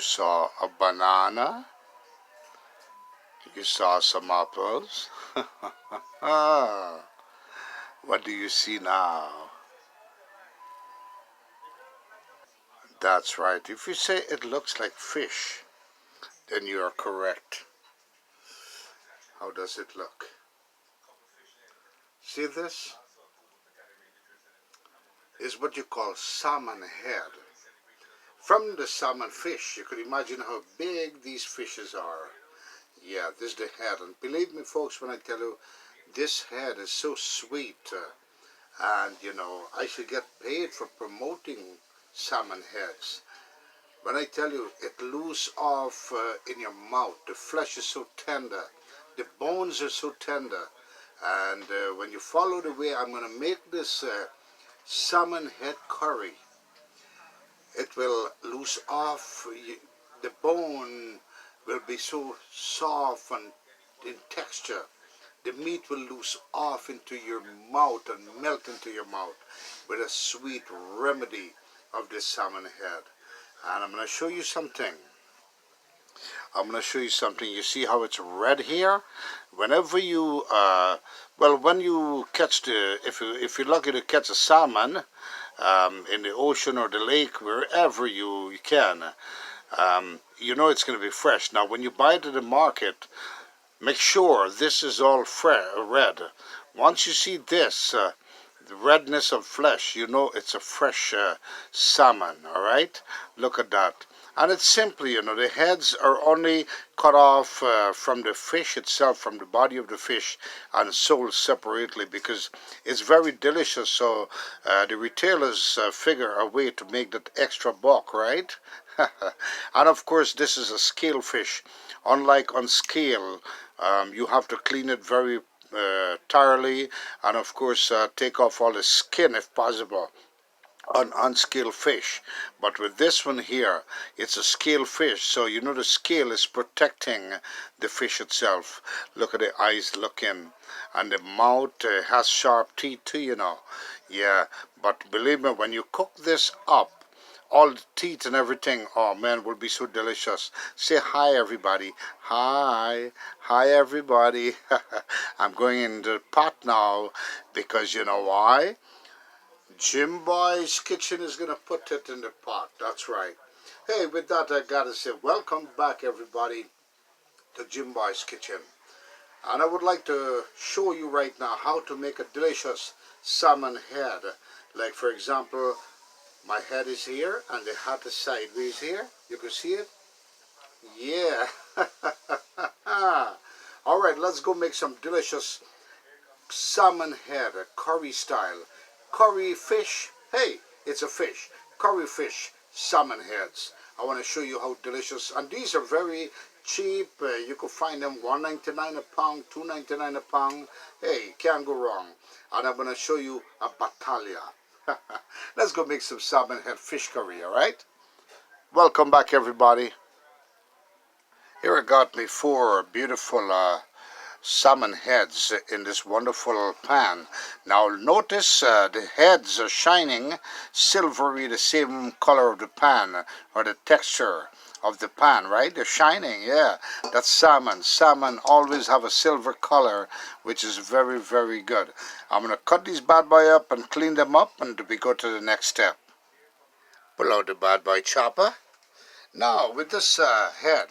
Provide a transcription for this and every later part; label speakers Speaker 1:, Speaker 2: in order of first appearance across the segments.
Speaker 1: saw a banana. You saw some apples. What do you see now? That's right. If you say it looks like fish, then you are correct. How does it look? See, this is what you call salmon head. From the salmon fish, you could imagine how big these fishes are. Yeah, this is the head. And believe me, folks, when I tell you, this head is so sweet. And, you know, I should get paid for promoting salmon heads. When I tell you, it loose off in your mouth. The flesh is so tender. The bones are so tender. And when you follow the way I'm going to make this salmon head curry, it will loose off. The bone will be so soft and in texture. The meat will loose off into your mouth and melt into your mouth with a sweet remedy of this salmon head. And I'm going to show you something. You see how it's red here? Whenever you, when you catch if you're lucky to catch a salmon in the ocean or the lake, wherever you can, you know it's going to be fresh. Now, when you buy it at the market, make sure this is all red. Once you see this, the redness of flesh, you know it's a fresh salmon, all right? Look at that. And it's simply, you know, the heads are only cut off from the fish itself, from the body of the fish, and sold separately because it's very delicious. So the retailers figure a way to make that extra buck, right? And of course, this is a scale fish. Unlike on scale, you have to clean it very thoroughly, and of course take off all the skin if possible on unscaled fish. But with this one here, it's a scale fish, so you know the scale is protecting the fish itself. Look at the eyes looking, and the mouth has sharp teeth too, you know. Yeah, but believe me, when you cook this up, all the teeth and everything, oh man, will be so delicious. Say hi, everybody. Hi everybody. I'm going in the pot now because you know why? Jim Boy's Kitchen is going to put it in the pot. That's right. Hey, with that, I got to say welcome back, everybody, to Jim Boy's Kitchen. And I would like to show you right now how to make a delicious salmon head. Like, for example, my head is here and the hat is sideways here. You can see it? Yeah. All right, let's go make some delicious salmon head, a curry style. Curry fish, hey, it's a fish. Curry fish, salmon heads. I want to show you how delicious, and these are very cheap. You could find them $1.99 a pound, $2.99 a pound. Hey, can't go wrong. And I'm going to show you a battaglia. Let's go make some salmon head fish curry, all right? Welcome back, everybody. Here I got me 4 beautiful salmon heads in this wonderful pan. Now notice the heads are shining silvery, the same color of the pan or the texture of the pan, right? They're shining, yeah. That's salmon. Salmon always have a silver color, which is very, very good. I'm going to cut these bad boy up and clean them up, and we go to the next step. Pull out the bad boy chopper. Now with this head,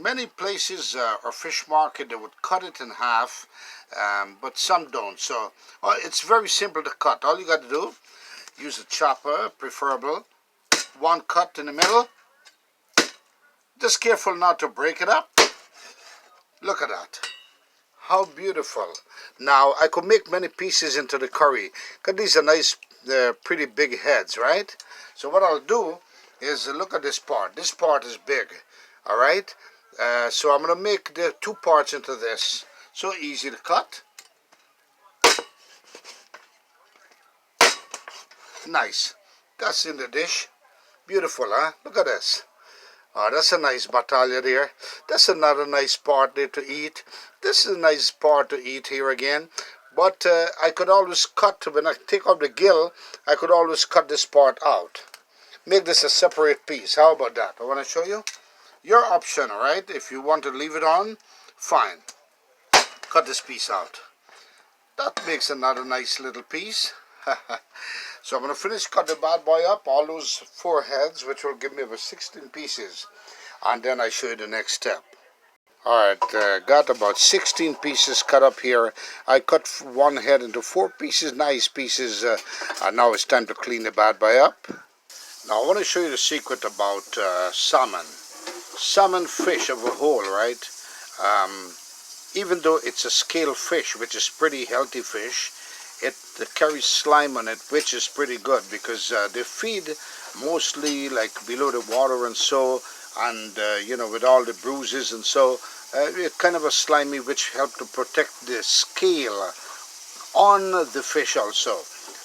Speaker 1: many places or fish market, they would cut it in half, but some don't. So it's very simple to cut. All you got to do, use a chopper, preferable. One cut in the middle. Just careful not to break it up. Look at that. How beautiful. Now I could make many pieces into the curry, because these are nice, pretty big heads, right? So what I'll do is look at this part. This part is big. All right, so I'm going to make the 2 parts into this. So easy to cut. Nice. That's in the dish. Beautiful, huh? Look at this. Oh, that's a nice battaglia there. That's another nice part there to eat. This is a nice part to eat here again. But I could always cut, when I take out the gill, I could always cut this part out. make this a separate piece. How about that? I want to show you. Your option, all right? If you want to leave it on, fine. Cut this piece out. That makes another nice little piece. So I'm going to finish cut the bad boy up, all those 4 heads, which will give me about 16 pieces. And then I show you the next step. Alright, got about 16 pieces cut up here. I cut one head into 4 pieces, nice pieces, and now it's time to clean the bad boy up. Now I want to show you the secret about salmon. Salmon fish of a whole, right? Even though it's a scale fish, which is pretty healthy fish, it carries slime on it, which is pretty good because they feed mostly like below the water and so, and you know, with all the bruises and so, it's kind of a slimy, which help to protect the scale on the fish also.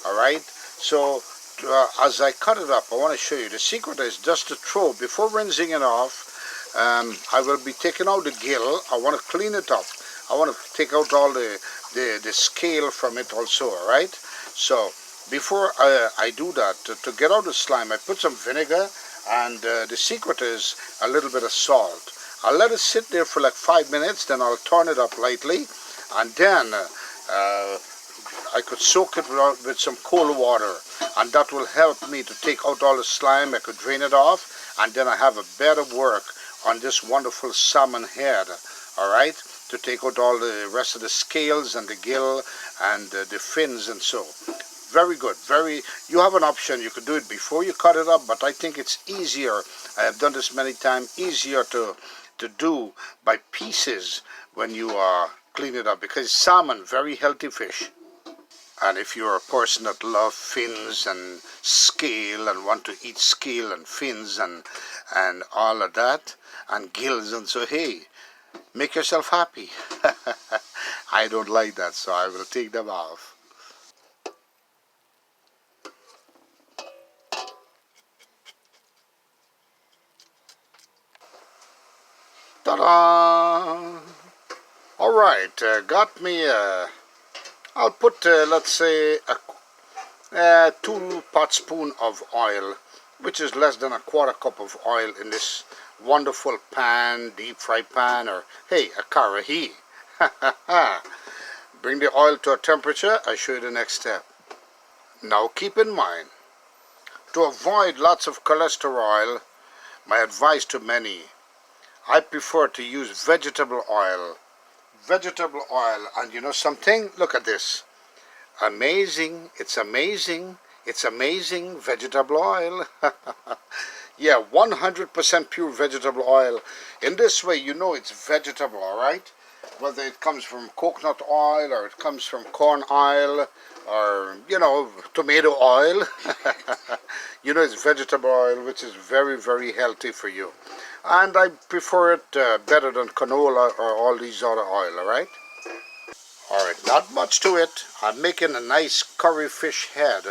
Speaker 1: All right, so as I cut it up, I want to show you the secret is just to throw before rinsing it off. I will be taking out the gill. I want to clean it up. I want to take out all the scale from it also, all right? So before I do that, to get out the slime, I put some vinegar, and the secret is a little bit of salt. I'll let it sit there for like 5 minutes, then I'll turn it up lightly, and then I could soak it with some cold water, and that will help me to take out all the slime. I could drain it off, and then I have a better work on this wonderful salmon head, all right, to take out all the rest of the scales and the gill and the fins and so. Very good. You have an option. You could do it before you cut it up, but I think it's easier. I have done this many times. Easier to do by pieces when you clean it up, because salmon, very healthy fish. And if you're a person that loves fins and scale and want to eat scale and fins and all of that and gills and so, hey, make yourself happy. I don't like that, so I will take them off. Ta-da! All right, got me. I'll put, let's say, a 2 pot spoon of oil, which is less than a 1/4 cup of oil in this wonderful pan, deep fry pan, or hey, a karahi. Bring the oil to a temperature. I'll show you the next step. Now keep in mind, to avoid lots of cholesterol, my advice to many, I prefer to use vegetable oil. Vegetable oil, and you know something? Look at this. Amazing, it's amazing, it's amazing vegetable oil. Yeah, 100% pure vegetable oil. In this way, you know it's vegetable, all right? Whether it comes from coconut oil or it comes from corn oil or, you know, tomato oil. You know it's vegetable oil, which is very, very healthy for you. And I prefer it better than canola or all these other oil, all right? All right, not much to it. I'm making a nice curry fish head,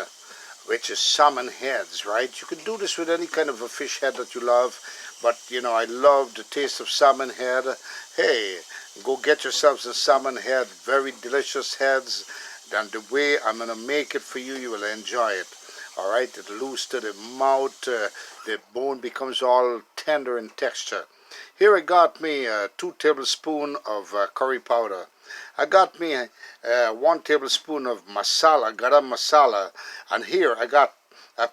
Speaker 1: which is salmon heads, right? You can do this with any kind of a fish head that you love, but you know, I love the taste of salmon head. Hey, go get yourselves a salmon head, very delicious heads. And the way I'm gonna make it for you, you will enjoy it. All right, it loose to the mouth, the bone becomes all tender in texture. Here I got me 2 tablespoons of curry powder. I got me 1 tablespoon of masala, garam masala, and here I got a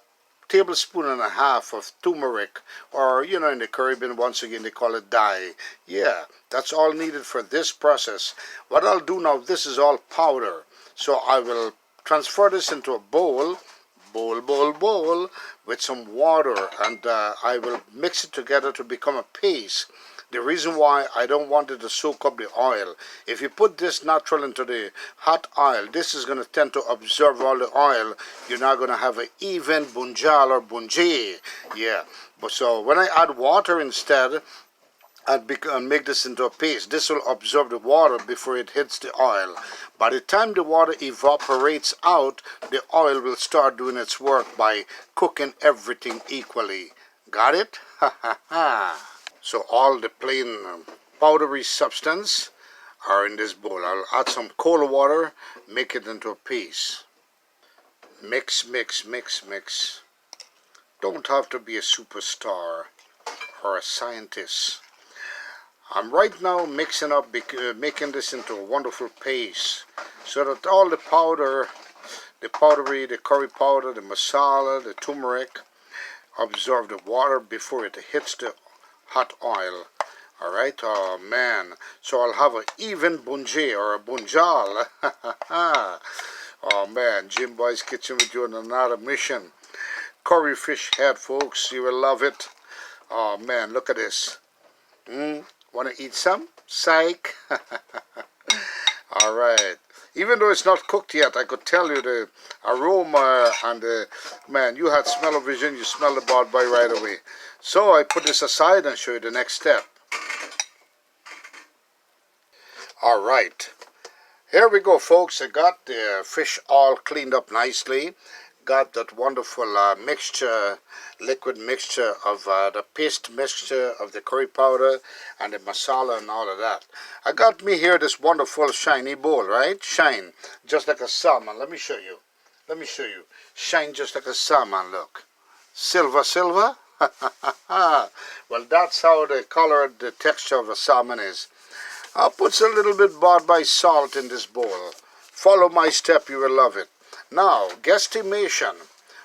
Speaker 1: tablespoon and a half of turmeric, or you know, in the Caribbean, once again they call it dye. Yeah, that's all needed for this process. What I'll do now, this is all powder, so I will transfer this into a bowl with some water, and I will mix it together to become a paste. The reason why I don't want it to soak up the oil, if you put this natural into the hot oil, this is going to tend to absorb all the oil. You're not going to have an even bunjal or bunji. Yeah, but so when I add water instead, and make this into a paste, this will absorb the water before it hits the oil. By the time the water evaporates out, the oil will start doing its work by cooking everything equally. Got it? Ha ha ha. So all the plain powdery substance are in this bowl. I'll add some cold water, make it into a paste. Mix, mix, mix, mix. don't have to be a superstar or a scientist. I'm right now mixing up, making this into a wonderful paste so that all the powder, the powdery, the curry powder, the masala, the turmeric absorb the water before it hits the hot oil. Alright, oh man, so I'll have an even bunjay or a bunjal. Oh man, Jim Boy's Kitchen with you on another mission. Curry fish head, folks, you will love it. Oh man, look at this. Want to eat some? Psych. Alright. Even though it's not cooked yet, I could tell you the aroma and the, man, you had smell-o-vision, you smell the bad boy right away. So I put this aside and show you the next step. Alright. Here we go, folks. I got the fish all cleaned up nicely. Got that wonderful mixture, liquid mixture of the paste mixture of the curry powder and the masala and all of that. I got me here this wonderful shiny bowl, right? Shine, just like a salmon. Let me show you. Let me show you. Shine just like a salmon, look. Silver, silver. Well, that's how the color, the texture of a salmon is. I'll put a little bit bought by salt in this bowl. Follow my step, you will love it. Now, guesstimation,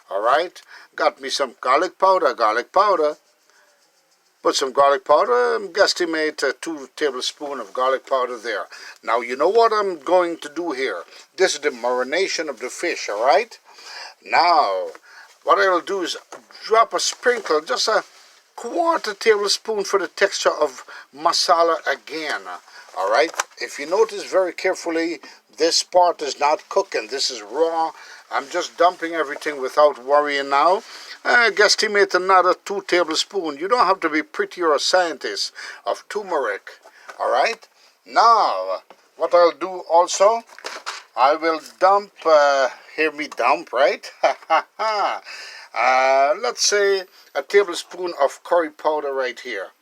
Speaker 1: alright, got me some garlic powder. Put some garlic powder, guesstimate 2 tablespoons of garlic powder there. Now, you know what I'm going to do here? This is the marination of the fish, alright? Now, what I'll do is drop a sprinkle, just a 1/4 tablespoon for the texture of masala again, alright? If you notice very carefully, this part is not cooking. This is raw. I'm just dumping everything without worrying now. Guesstimate another 2 tablespoons. You don't have to be pretty or a scientist of turmeric. Alright? Now, what I'll do also, I will dump, hear me dump, right? Let's say a tablespoon of curry powder right here.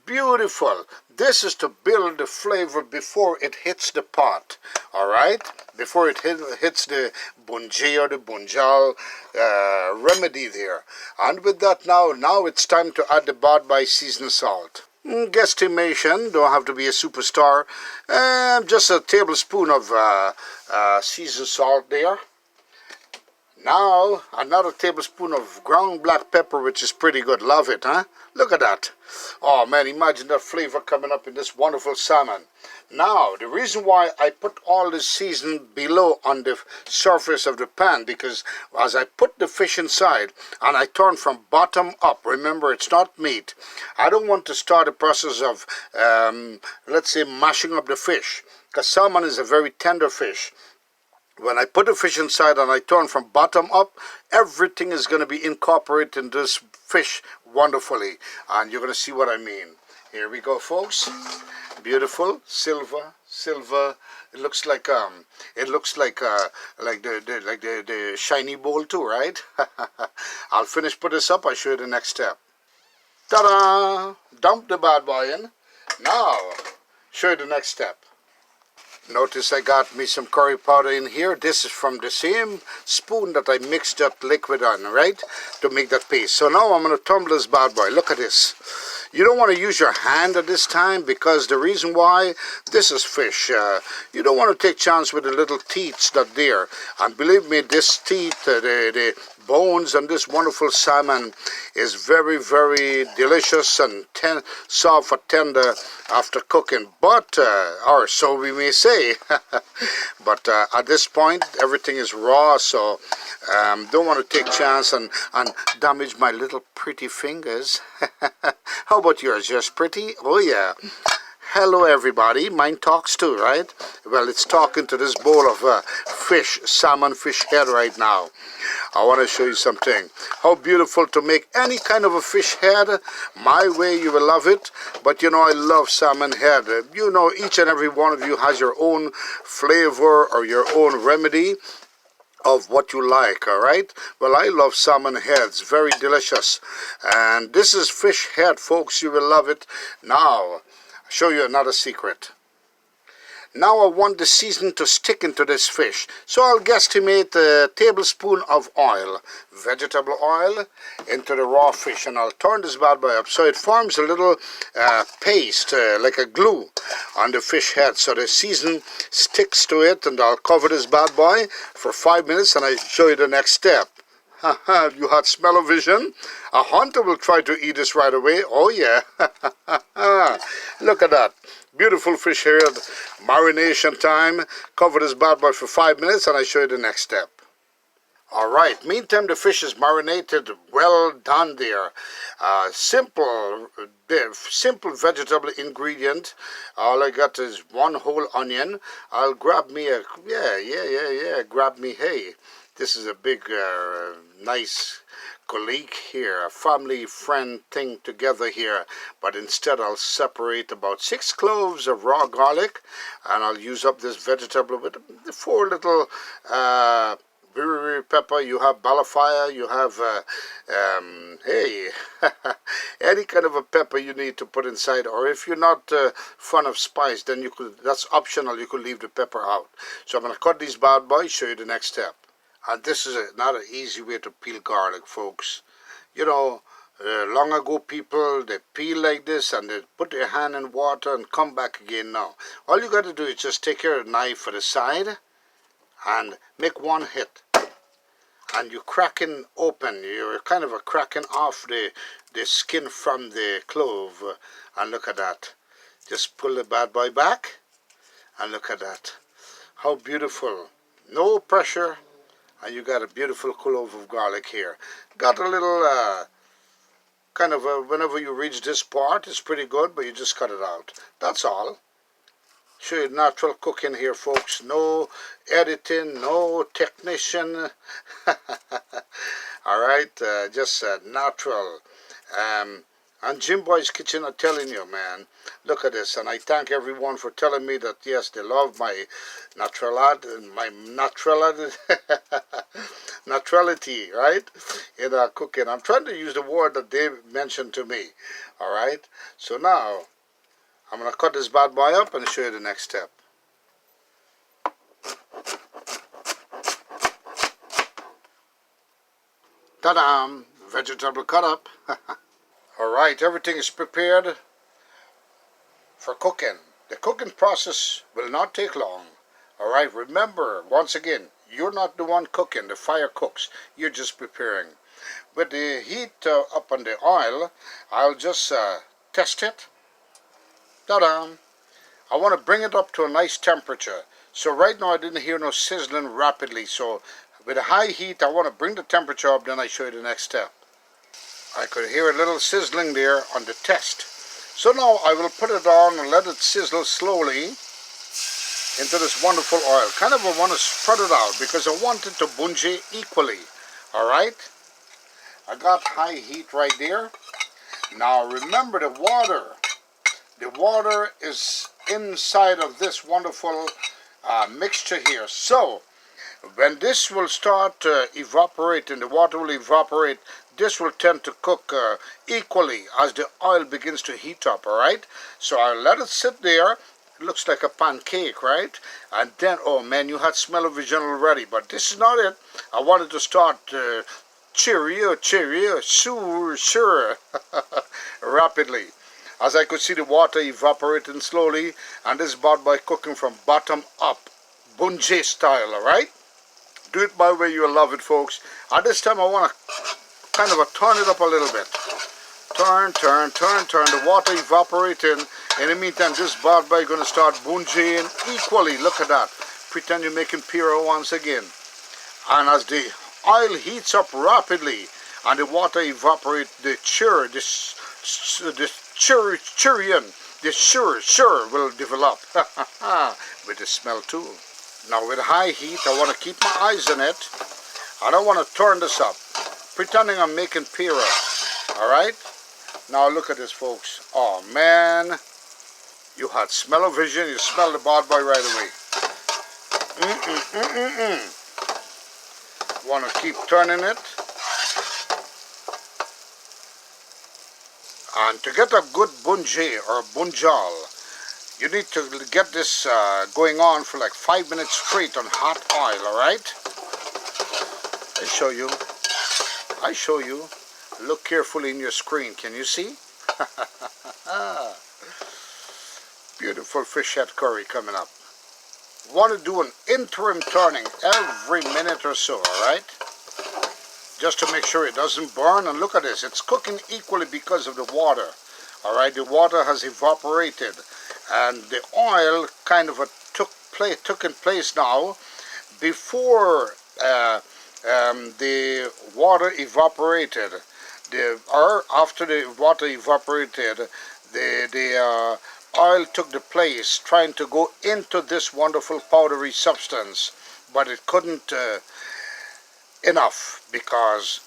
Speaker 1: Beautiful. This is to build the flavor before it hits the pot. Alright? Before it hits the bunjay or the bunjal remedy there. And with that now it's time to add the bought by seasoned salt. Guesstimation, don't have to be a superstar. Just a tablespoon of seasoned salt there. Now, another tablespoon of ground black pepper, which is pretty good. Love it, huh? Look at that. Oh, man, imagine that flavor coming up in this wonderful salmon. Now, the reason why I put all this seasoning below on the surface of the pan, because as I put the fish inside and I turn from bottom up, remember, it's not meat. I don't want to start a process of, let's say, mashing up the fish, because salmon is a very tender fish. When I put the fish inside and I turn from bottom up, everything is going to be incorporated in this fish wonderfully. And you're going to see what I mean. Here we go, folks. Beautiful. Silver. It looks like the shiny bowl too, right? I'll put this up. I'll show you the next step. Ta-da! Dump the bad boy in. Now, show you the next step. Notice I got me some curry powder in here. This is from the same spoon that I mixed that liquid on, right? To make that paste. So now I'm going to tumble this bad boy. Look at this. You don't want to use your hand at this time because the reason why, this is fish. You don't want to take chance with the little teeth that there. And believe me, this teeth, the bones and this wonderful salmon is very, very delicious and soft and tender after cooking. But, or so we may say. But at this point, everything is raw, so don't want to take chance and damage my little pretty fingers. How about yours? Yours pretty? Oh, yeah. Hello, everybody. Mine talks too, right? Well, it's talking to this bowl of fish, salmon fish head right now. I want to show you something. How beautiful to make any kind of a fish head. My way, you will love it. But, you know, I love salmon head. You know, each and every one of you has your own flavor or your own remedy of what you like, all right? Well, I love salmon heads. Very delicious. And this is fish head, folks. You will love it. Now, show you another secret. Now I want the seasoning to stick into this fish. So I'll guesstimate a tablespoon of oil, vegetable oil, into the raw fish. And I'll turn this bad boy up so it forms a little paste, like a glue, on the fish head. So the season sticks to it, and I'll cover this bad boy for 5 minutes and I'll show you the next step. You had smell-o-vision? A hunter will try to eat this right away. Oh yeah. Look at that. Beautiful fish here. Marination time. Cover this bad boy for 5 minutes and I show you the next step. Alright, meantime the fish is marinated. Well done there. Simple vegetable ingredient. All I got is one whole onion. I'll grab me a, grab me, hey. This is a big, nice colleague here, a family friend thing together here. But instead I'll separate about 6 cloves of raw garlic, and I'll use up this vegetable with 4 little pepper. You have balafaya, you have, hey, any kind of a pepper you need to put inside. Or if you're not fond of spice, then you could, that's optional, you could leave the pepper out. So I'm going to cut these bad boys, show you the next step. And this is not an easy way to peel garlic, folks. You know, long ago people, they peel like this and they put their hand in water and come back again now. All you got to do is just take your knife at the side and make one hit. And you're cracking open, you're kind of cracking off the skin from the clove. And look at that. Just pull the bad boy back and look at that. How beautiful. No pressure. And you got a beautiful clove of garlic here. Got a little, kind of, whenever you reach this part, it's pretty good, but you just cut it out. That's all. Show you natural cooking here, folks. No editing, no technician. Alright, just natural. And Jim Boy's Kitchen, I'm telling you, man, look at this. And I thank everyone for telling me that, yes, they love my naturality, right, in cooking. I'm trying to use the word that they mentioned to me, all right? So now, I'm going to cut this bad boy up and show you the next step. Ta-da! Vegetable cut up. Alright, everything is prepared for cooking. The cooking process will not take long. Alright, remember, once again, you're not the one cooking, the fire cooks. You're just preparing. With the heat up on the oil, I'll just test it. Ta-da! I want to bring it up to a nice temperature. So right now I didn't hear no sizzling rapidly. So with a high heat, I want to bring the temperature up, then I show you the next step. I could hear a little sizzling there on the test. So now I will put it on and let it sizzle slowly into this wonderful oil. Kind of I want to spread it out because I want it to bungee equally. Alright? I got high heat right there. Now remember the water. The water is inside of this wonderful mixture here. So when this will start evaporating, the water will evaporate, this will tend to cook equally as the oil begins to heat up, alright? So I'll let it sit there. It looks like a pancake, right? And then, oh man, you had smell-o-vision already, but this is not it. I wanted to start cheerio, sure, rapidly. As I could see the water evaporating slowly, and this is about by cooking from bottom up, bungee style, alright? Do it my way, you'll love it, folks. At this time, I want to kind of turn it up a little bit. Turn, the water evaporating. In the meantime, this bad boy going to start bungeeing equally. Look at that. Pretend you're making piro once again. And as the oil heats up rapidly and the water evaporates, the chur will develop with the smell too. Now with high heat, I want to keep my eyes on it. I don't want to turn this up, pretending I'm making piro. Alright? Now look at this, folks. Oh man, you had smell-o-vision. You smell the bad boy right away. Want to keep turning it. And to get a good bungee or bunjal, You need to get this going on for like 5 minutes straight on hot oil, alright? I show you. I show you. Look carefully in your screen. Can you see? Beautiful fish head curry coming up. Want to do an interim turning every minute or so, alright? Just to make sure it doesn't burn. And look at this. It's cooking equally because of the water. Alright, the water has evaporated. And the oil kind of took in place now. Before the water evaporated, or after the water evaporated, the oil took the place trying to go into this wonderful powdery substance, but it couldn't enough, because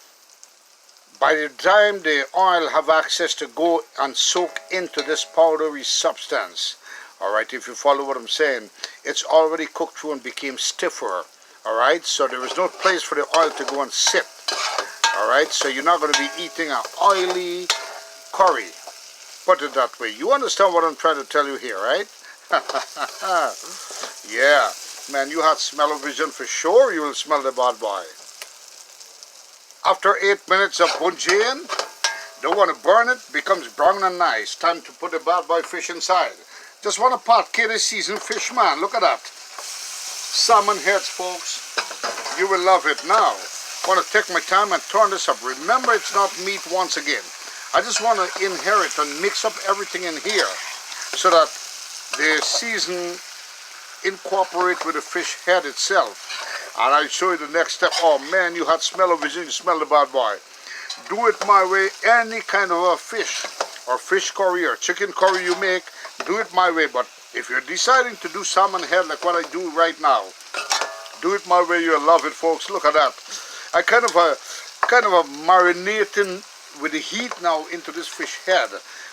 Speaker 1: by the time the oil have access to go and soak into this powdery substance, alright, if you follow what I'm saying, it's already cooked through and became stiffer. Alright, so there is no place for the oil to go and sit. Alright, so you're not going to be eating an oily curry. Put it that way. You understand what I'm trying to tell you here, right? Yeah, man, you had smell-o-vision for sure. You will smell the bad boy. After 8 minutes of bungeing, don't want to burn it, becomes brown and nice. Time to put the bad boy fish inside. Just want a pot, Katie seasoned fish, man. Look at that. Salmon heads, folks. You will love it. Now, want to take my time and turn this up. Remember, it's not meat once again. I just want to inherit and mix up everything in here so that the season incorporate with the fish head itself. And I'll show you the next step. Oh man, you had smell-o-vision, you smell the bad boy. Do it my way. Any kind of a fish or fish curry or chicken curry you make, do it my way. But if you're deciding to do salmon head like what I do right now, do it my way. You'll love it, folks. Look at that. I kind of marinating with the heat now into this fish head.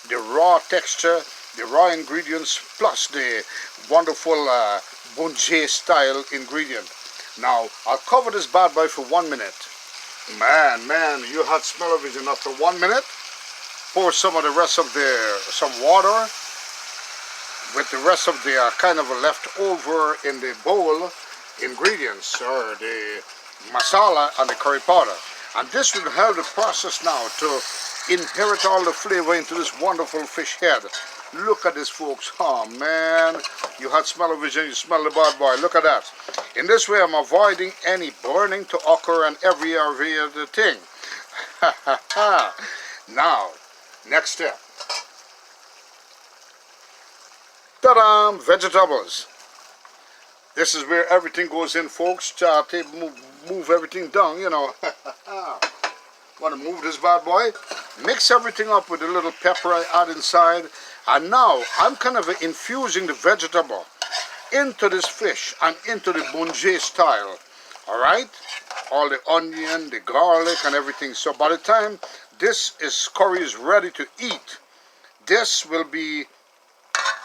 Speaker 1: The raw texture, the raw ingredients, plus the wonderful bungee style ingredient. Now, I'll cover this bad boy for 1 minute. Man, you had smell-o-vision after 1 minute. Pour some of the rest of some water with the rest of the kind of leftover in the bowl ingredients, or the masala and the curry powder. And this will help the process now to inherit all the flavor into this wonderful fish head. Look at this, folks. Oh man, you had smell-o-vision, you smell the bad boy. Look at that. In this way, I'm avoiding any burning to occur and every other thing. Now, next step. Ta-da! Vegetables. This is where everything goes in, folks. Move everything down, you know. Want to move this bad boy? Mix everything up with a little pepper I add inside. And now, I'm kind of infusing the vegetable into this fish and into the bungee style. Alright? All the onion, the garlic and everything. So by the time this curry is ready to eat, this will be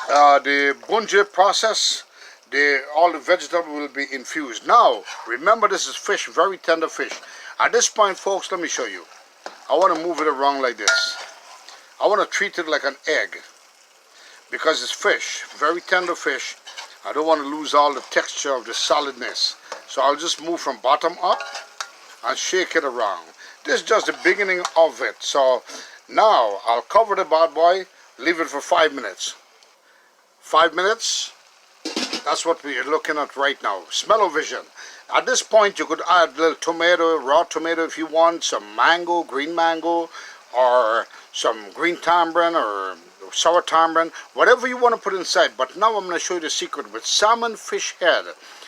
Speaker 1: the bungee process. All the vegetable will be infused. Now, remember, this is fish, very tender fish. At this point, folks, let me show you. I want to move it around like this. I want to treat it like an egg, because it's fish, very tender fish. I don't want to lose all the texture of the solidness. So I'll just move from bottom up and shake it around. This is just the beginning of it. So now I'll cover the bad boy, leave it for 5 minutes. 5 minutes. That's what we're looking at right now. Smell-o-vision. At this point, you could add a little tomato, raw tomato if you want, some mango, green mango, or some green tamarind or sour tamarind, whatever you want to put inside. But now I'm going to show you the secret. With salmon fish head,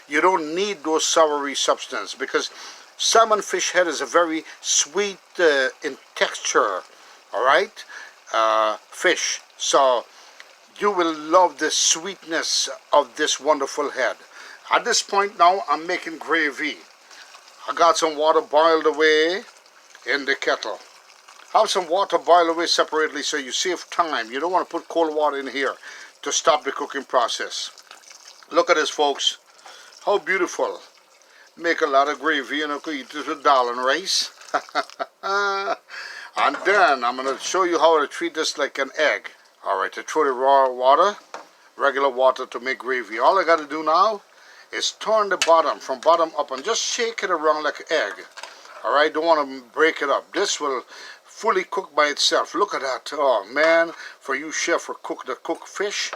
Speaker 1: you don't need those soury substance, because salmon fish head is a very sweet in texture, alright, fish. So you will love the sweetness of this wonderful head. At this point now, I'm making gravy. I got some water boiled away in the kettle. Have some water boiled away separately so you save time. You don't want to put cold water in here to stop the cooking process. Look at this, folks. How beautiful. Make a lot of gravy, and you could eat this with dal and rice. And then I'm going to show you how to treat this like an egg. Alright, to throw the raw water regular water to make gravy. All I got to do now is turn the bottom from bottom up and just shake it around like an egg. Alright, don't want to break it up. This will fully cook by itself. Look at that. Oh man, for you chef or cook that cook fish,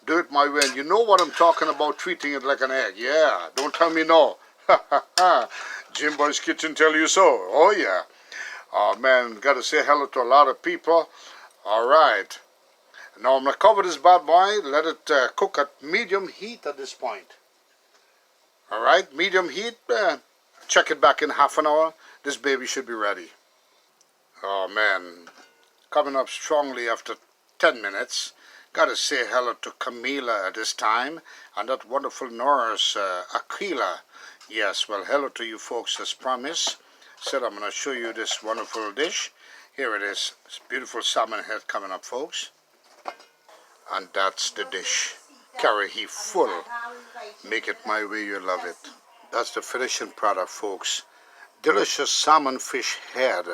Speaker 1: do it my way. And you know what I'm talking about, treating it like an egg. Yeah, don't tell me no. Ha ha ha. Jim Boy's Kitchen tell you so. Oh yeah. Oh man, got to say hello to a lot of people. Alright. Now I'm going to cover this bad boy, let it cook at medium heat at this point. Alright, medium heat, check it back in half an hour. This baby should be ready. Oh man, coming up strongly after 10 minutes. Gotta say hello to Camila at this time, and that wonderful nurse, Aquila. Yes, well, hello to you folks as promised. Said I'm going to show you this wonderful dish. Here it is. It's beautiful salmon head coming up, folks. And that's the dish. Carry he full. Make it my way, you love it. That's the finishing product, folks. Delicious salmon fish head.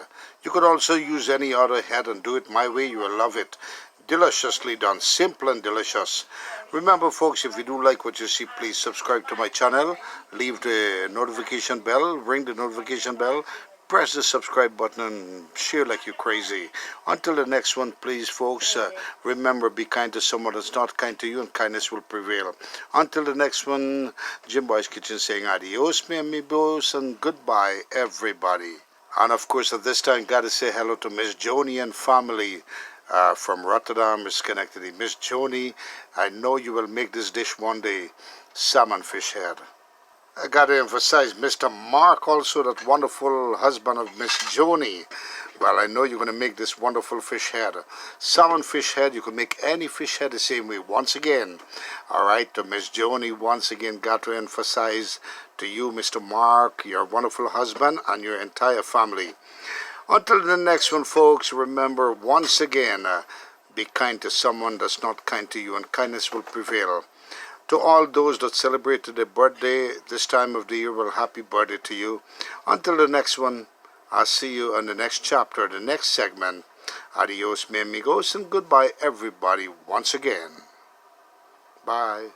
Speaker 1: You could also use any other head and do it my way, you will love it. Deliciously done, simple and delicious. Remember folks, if you do like what you see, please subscribe to my channel, leave the notification bell, ring the notification bell, press the subscribe button and share like you crazy. Until the next one, please folks, remember, be kind to someone that's not kind to you and kindness will prevail. Until the next one, Jim Boy's Kitchen saying adios mi amigos and goodbye everybody. And of course at this time, gotta say hello to Miss Joni and family. From Rotterdam, Schenectady. Miss Joni, I know you will make this dish one day, salmon fish head. I got to emphasize Mr. Mark also, that wonderful husband of Miss Joni. Well, I know you're going to make this wonderful fish head. Salmon fish head, you can make any fish head the same way. Once again, all right, to Miss Joni, once again, got to emphasize to you, Mr. Mark, your wonderful husband, and your entire family. Until the next one, folks, remember, once again, be kind to someone that's not kind to you, and kindness will prevail. To all those that celebrated their birthday this time of the year, well, happy birthday to you. Until the next one, I'll see you on the next chapter, the next segment. Adios, mi amigos, and goodbye, everybody, once again. Bye.